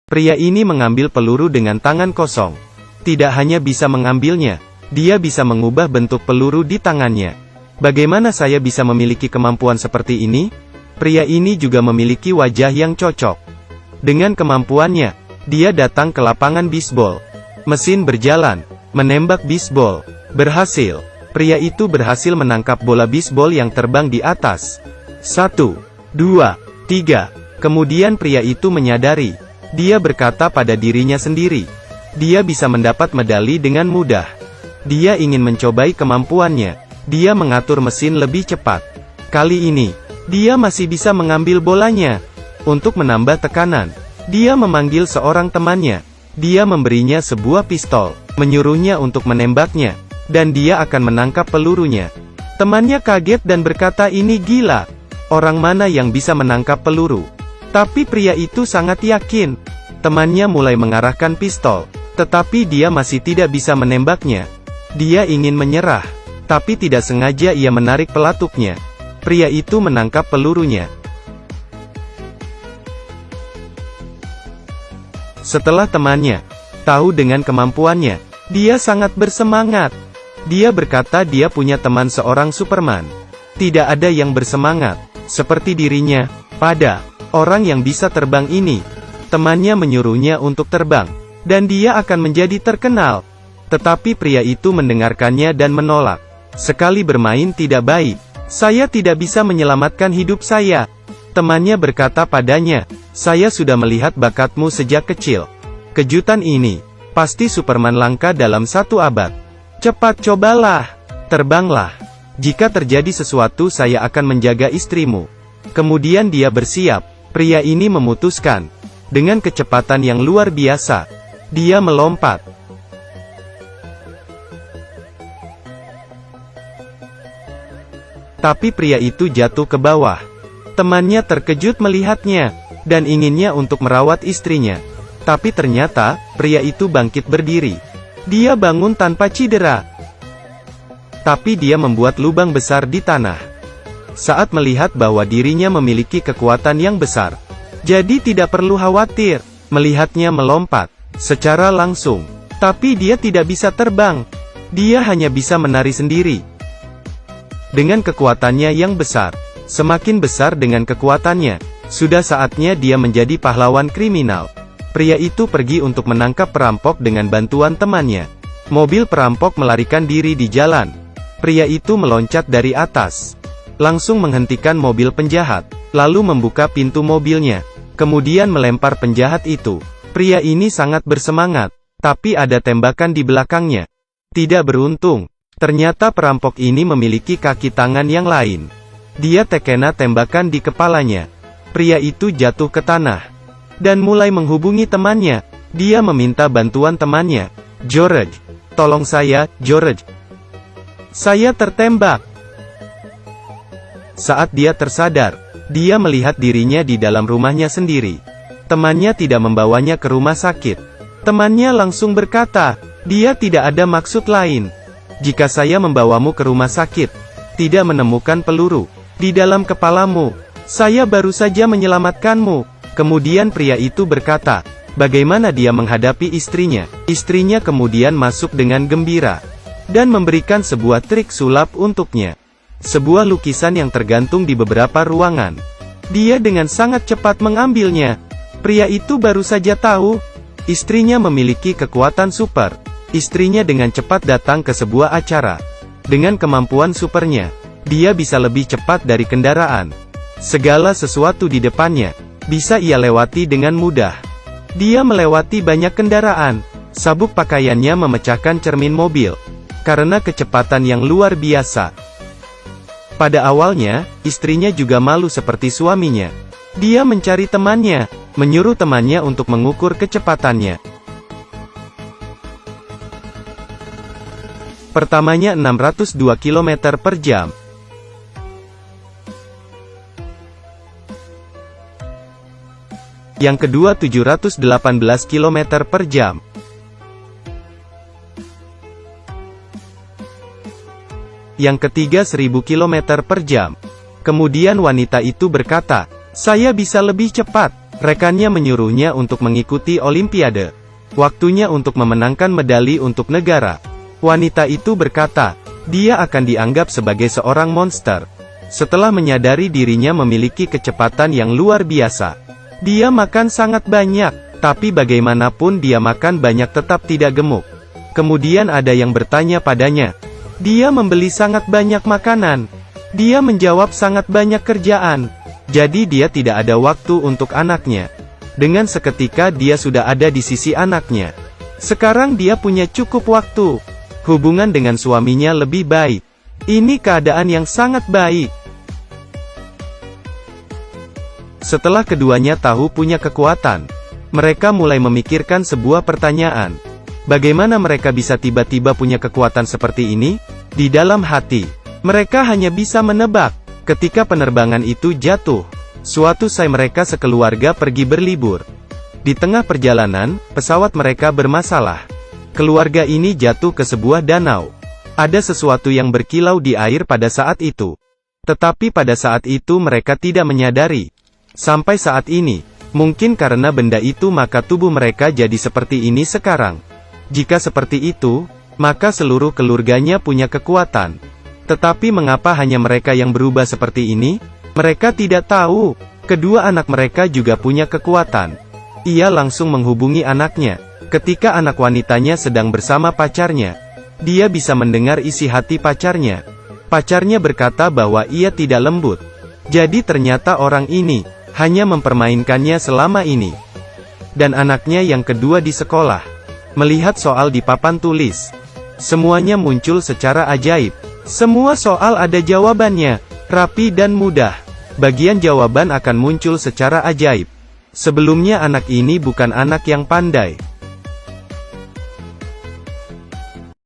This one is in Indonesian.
Pria ini mengambil peluru dengan tangan kosong. Tidak hanya bisa mengambilnya, dia bisa mengubah bentuk peluru di tangannya. Bagaimana saya bisa memiliki kemampuan seperti ini? Pria ini juga memiliki wajah yang cocok. Dengan kemampuannya, dia datang ke lapangan bisbol. Mesin berjalan, menembak bisbol. Berhasil. Pria itu berhasil menangkap bola bisbol yang terbang di atas. 1, 2, 3. Kemudian pria itu menyadari. Dia berkata pada dirinya sendiri, dia bisa mendapat medali dengan mudah. Dia ingin mencobai kemampuannya. Dia mengatur mesin lebih cepat. Kali ini, dia masih bisa mengambil bolanya. Untuk menambah tekanan, dia memanggil seorang temannya. Dia memberinya sebuah pistol, menyuruhnya untuk menembaknya, dan dia akan menangkap pelurunya. Temannya kaget dan berkata, ini gila. Orang mana yang bisa menangkap peluru? Tapi pria itu sangat yakin. Temannya mulai mengarahkan pistol, tetapi dia masih tidak bisa menembaknya. Dia ingin menyerah, tapi tidak sengaja ia menarik pelatuknya. Pria itu menangkap pelurunya. Setelah temannya tahu dengan kemampuannya, dia sangat bersemangat. Dia berkata dia punya teman seorang Superman. Tidak ada yang bersemangat seperti dirinya pada orang yang bisa terbang ini. Temannya menyuruhnya untuk terbang, dan dia akan menjadi terkenal. Tetapi pria itu mendengarkannya dan menolak. Sekali bermain tidak baik. Saya tidak bisa menyelamatkan hidup saya. Temannya berkata padanya, saya sudah melihat bakatmu sejak kecil. Kejutan ini pasti Superman langka dalam 1 abad. Cepat cobalah, terbanglah. Jika terjadi sesuatu saya akan menjaga istrimu. Kemudian dia bersiap. Pria ini memutuskan. Dengan kecepatan yang luar biasa, dia melompat. Tapi pria itu jatuh ke bawah. Temannya terkejut melihatnya, dan inginnya untuk merawat istrinya. Tapi ternyata, pria itu bangkit berdiri. Dia bangun tanpa cedera. Tapi dia membuat lubang besar di tanah. Saat melihat bahwa dirinya memiliki kekuatan yang besar, jadi tidak perlu khawatir. Melihatnya melompat secara langsung. Tapi dia tidak bisa terbang. Dia hanya bisa menari sendiri. Dengan kekuatannya yang besar, semakin besar dengan kekuatannya, sudah saatnya dia menjadi pahlawan kriminal. Pria itu pergi untuk menangkap perampok dengan bantuan temannya. Mobil perampok melarikan diri di jalan. Pria itu meloncat dari atas, langsung menghentikan mobil penjahat, lalu membuka pintu mobilnya, kemudian melempar penjahat itu. Pria ini sangat bersemangat, tapi ada tembakan di belakangnya. Tidak beruntung. Ternyata perampok ini memiliki kaki tangan yang lain. Dia terkena tembakan di kepalanya. Pria itu jatuh ke tanah, dan mulai menghubungi temannya. Dia meminta bantuan temannya. George, tolong saya, George. Saya tertembak. Saat dia tersadar, dia melihat dirinya di dalam rumahnya sendiri. Temannya tidak membawanya ke rumah sakit. Temannya langsung berkata, dia tidak ada maksud lain. Jika saya membawamu ke rumah sakit, tidak menemukan peluru di dalam kepalamu, saya baru saja menyelamatkanmu. Kemudian pria itu berkata, bagaimana dia menghadapi istrinya. Istrinya kemudian masuk dengan gembira, dan memberikan sebuah trik sulap untuknya. Sebuah lukisan yang tergantung di beberapa ruangan. Dia dengan sangat cepat mengambilnya. Pria itu baru saja tahu, istrinya memiliki kekuatan super. Istrinya dengan cepat datang ke sebuah acara. Dengan kemampuan supernya, dia bisa lebih cepat dari kendaraan. Segala sesuatu di depannya bisa ia lewati dengan mudah. Dia melewati banyak kendaraan. Sabuk pakaiannya memecahkan cermin mobil karena kecepatan yang luar biasa. Pada awalnya, istrinya juga malu seperti suaminya. Dia mencari temannya, menyuruh temannya untuk mengukur kecepatannya. Pertamanya 602 km per jam. Yang kedua 718 km per jam. Yang ketiga 1000 km per jam. Kemudian wanita itu berkata, saya bisa lebih cepat. Rekannya menyuruhnya untuk mengikuti Olimpiade. Waktunya untuk memenangkan medali untuk negara. Wanita itu berkata, dia akan dianggap sebagai seorang monster. Setelah menyadari dirinya memiliki kecepatan yang luar biasa, dia makan sangat banyak, tapi bagaimanapun dia makan banyak tetap tidak gemuk. Kemudian ada yang bertanya padanya, dia membeli sangat banyak makanan. Dia menjawab sangat banyak kerjaan. Jadi dia tidak ada waktu untuk anaknya. Dengan seketika dia sudah ada di sisi anaknya. Sekarang dia punya cukup waktu. Hubungan dengan suaminya lebih baik. Ini keadaan yang sangat baik. Setelah keduanya tahu punya kekuatan, mereka mulai memikirkan sebuah pertanyaan. Bagaimana mereka bisa tiba-tiba punya kekuatan seperti ini? Di dalam hati, mereka hanya bisa menebak. Ketika penerbangan itu jatuh, suatu saat mereka sekeluarga pergi berlibur. Di tengah perjalanan, pesawat mereka bermasalah. Keluarga ini jatuh ke sebuah danau. Ada sesuatu yang berkilau di air pada saat itu. Tetapi pada saat itu mereka tidak menyadari. Sampai saat ini, mungkin karena benda itu maka tubuh mereka jadi seperti ini sekarang. Jika seperti itu, maka seluruh keluarganya punya kekuatan. Tetapi mengapa hanya mereka yang berubah seperti ini? Mereka tidak tahu. Kedua anak mereka juga punya kekuatan. Ia langsung menghubungi anaknya. Ketika anak wanitanya sedang bersama pacarnya, dia bisa mendengar isi hati pacarnya. Pacarnya berkata bahwa ia tidak lembut. Jadi ternyata orang ini hanya mempermainkannya selama ini. Dan anaknya yang kedua di sekolah melihat soal di papan tulis. Semuanya muncul secara ajaib. Semua soal ada jawabannya, rapi dan mudah. Bagian jawaban akan muncul secara ajaib. Sebelumnya anak ini bukan anak yang pandai.